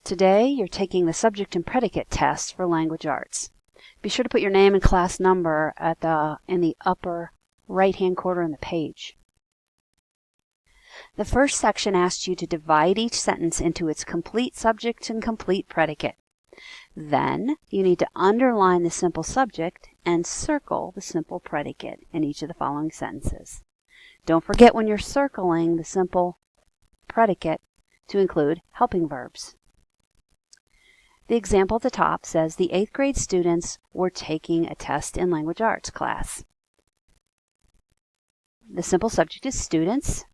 Today, you're taking the subject and predicate test for language arts. Be sure to put your name and class number in the upper right-hand corner of the page. The first section asks you to divide each sentence into its complete subject and complete predicate. Then, you need to underline the simple subject and circle the simple predicate in each of the following sentences. Don't forget when you're circling the simple predicate to include helping verbs. The example at the top says the 8th grade students were taking a test in language arts class. The simple subject is students,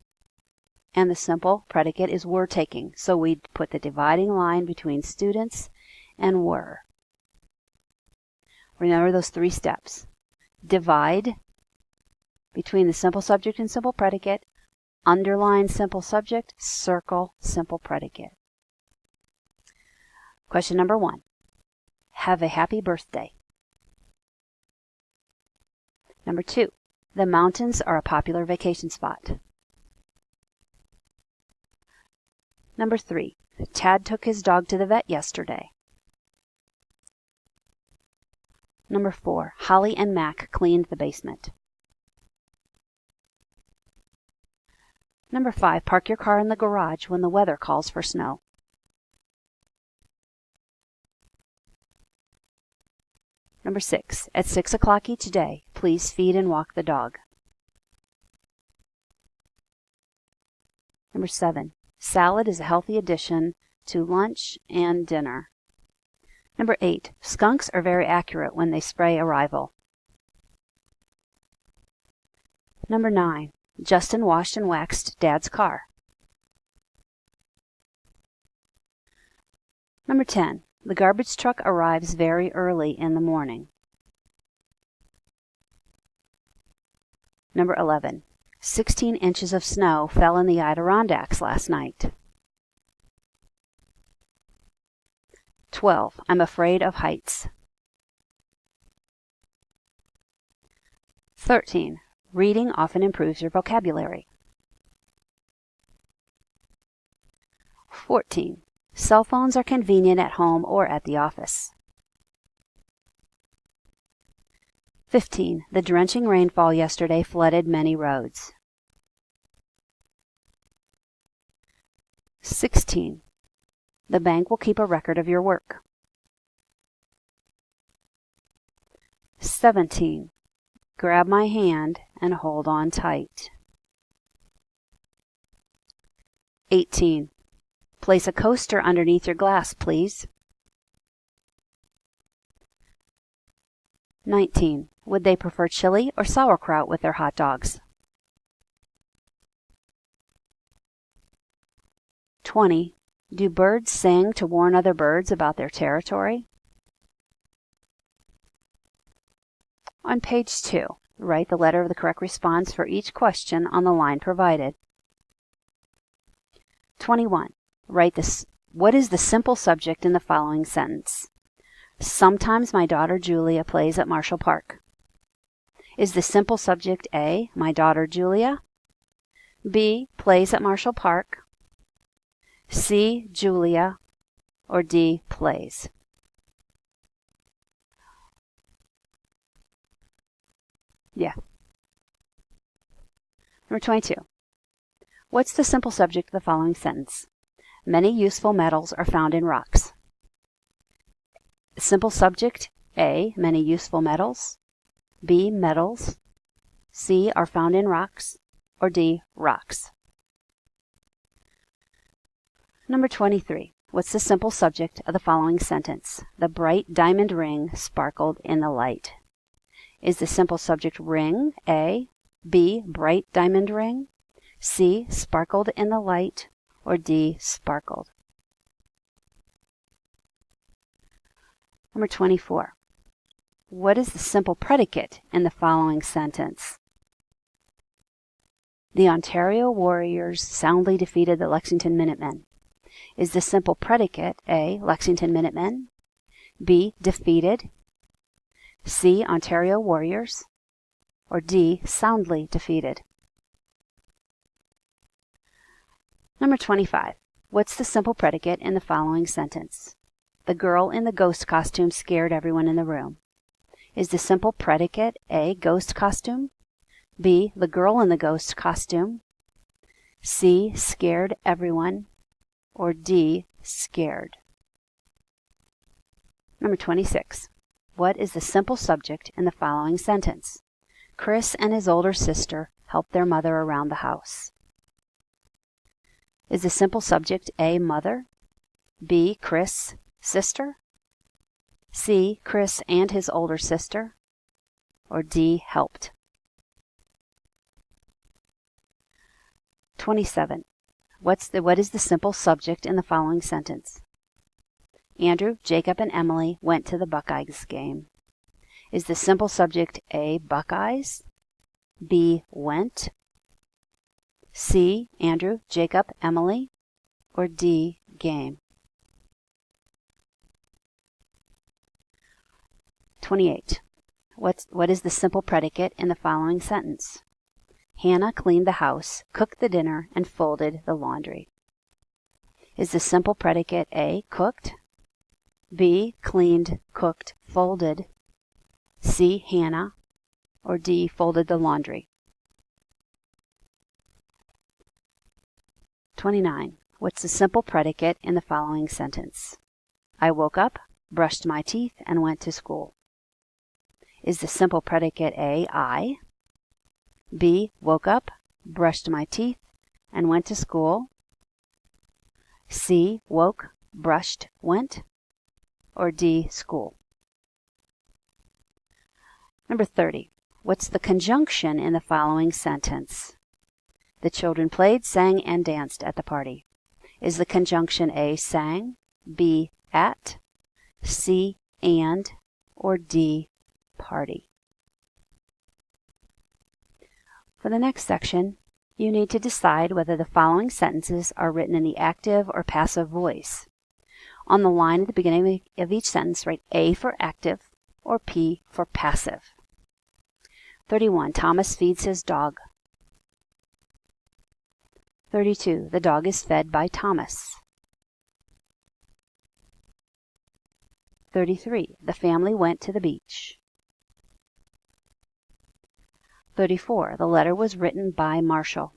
and the simple predicate is were taking. So we put the dividing line between students and were. Remember those 3 steps. Divide between the simple subject and simple predicate, underline simple subject, circle simple predicate. Question number 1. Have a happy birthday. Number 2. The mountains are a popular vacation spot. Number 3. Tad took his dog to the vet yesterday. Number 4. Holly and Mac cleaned the basement. Number 5. Park your car in the garage when the weather calls for snow. Number 6. At 6 o'clock each day, please feed and walk the dog. Number 7. Salad is a healthy addition to lunch and dinner. Number 8. Skunks are very accurate when they spray arrival. Number 9. Justin washed and waxed Dad's car. Number 10. The garbage truck arrives very early in the morning. Number 11. 16 inches of snow fell in the Adirondacks last night. 12. I'm afraid of heights. 13. Reading often improves your vocabulary. 14. Cell phones are convenient at home or at the office. 15. The drenching rainfall yesterday flooded many roads. 16. The bank will keep a record of your work. 17. Grab my hand and hold on tight. 18. Place a coaster underneath your glass, please. 19. Would they prefer chili or sauerkraut with their hot dogs? 20. Do birds sing to warn other birds about their territory? On page 2, write the letter of the correct response for each question on the line provided. 21. Write this. What is the simple subject in the following sentence? Sometimes my daughter Julia plays at Marshall Park. Is the simple subject A, my daughter Julia? B, plays at Marshall Park? C, Julia? Or D, plays? Yeah. Number 22. What's the simple subject of the following sentence? Many useful metals are found in rocks. Simple subject A, many useful metals. B, metals. C, are found in rocks. Or D, rocks. Number 23. What's the simple subject of the following sentence? The bright diamond ring sparkled in the light. Is the simple subject ring A, B, bright diamond ring, C, sparkled in the light, or D, sparkled? Number 24. What is the simple predicate in the following sentence? The Ontario Warriors soundly defeated the Lexington Minutemen. Is the simple predicate A, Lexington Minutemen, B, defeated, C, Ontario Warriors, or D, soundly defeated? Number 25. What's the simple predicate in the following sentence? The girl in the ghost costume scared everyone in the room. Is the simple predicate A, ghost costume, B, the girl in the ghost costume, C, scared everyone, or D, scared? Number 26. What is the simple subject in the following sentence? Chris and his older sister helped their mother around the house. Is the simple subject A, mother, B, Chris, sister, C, Chris and his older sister, or D, helped? 27. What is the simple subject in the following sentence? Andrew, Jacob, and Emily went to the Buckeyes game. Is the simple subject A, Buckeyes, B, went, C, Andrew, Jacob, Emily, or D, game? 28. What is the simple predicate in the following sentence? Hannah cleaned the house, cooked the dinner, and folded the laundry. Is the simple predicate A, cooked, B, cleaned, cooked, folded, C, Hannah, or D, folded the laundry? 29. What's the simple predicate in the following sentence? I woke up, brushed my teeth, and went to school. Is the simple predicate A, I, B, woke up, brushed my teeth, and went to school, C, woke, brushed, went, or D, school? Number 30. What's the conjunction in the following sentence? The children played, sang, and danced at the party. Is the conjunction A, sang, B, at, C, and, or D, party? For the next section, you need to decide whether the following sentences are written in the active or passive voice. On the line at the beginning of each sentence, write A for active or P for passive. 31. Thomas feeds his dog. 32. The dog is fed by Thomas. 33. The family went to the beach. 34. The letter was written by Marshall.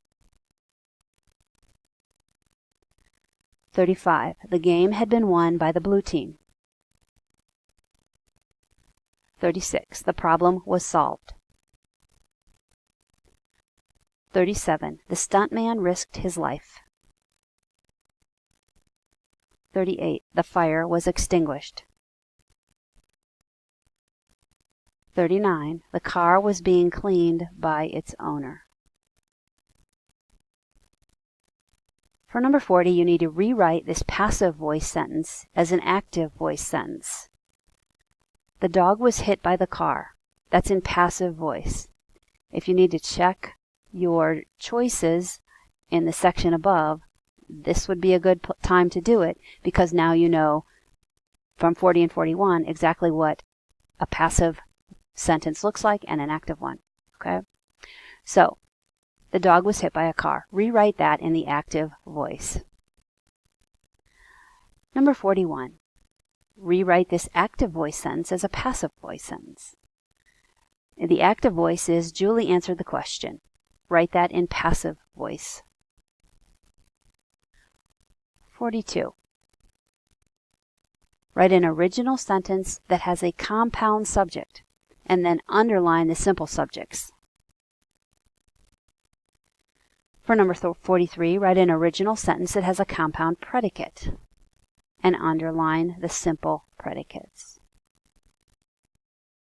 35. The game had been won by the blue team. 36. The problem was solved. 37. The stuntman risked his life. 38. The fire was extinguished. 39. The car was being cleaned by its owner. For number 40, you need to rewrite this passive voice sentence as an active voice sentence. The dog was hit by the car. That's in passive voice. If you need to check your choices in the section above, this would be a good time to do it, because now you know from 40 and 41 exactly what a passive sentence looks like and an active one. Okay? So, the dog was hit by a car. Rewrite that in the active voice. Number 41. Rewrite this active voice sentence as a passive voice sentence. The active voice is Julie answered the question. Write that in passive voice. 42. Write an original sentence that has a compound subject, and then underline the simple subjects. For number 43, write an original sentence that has a compound predicate, and underline the simple predicates.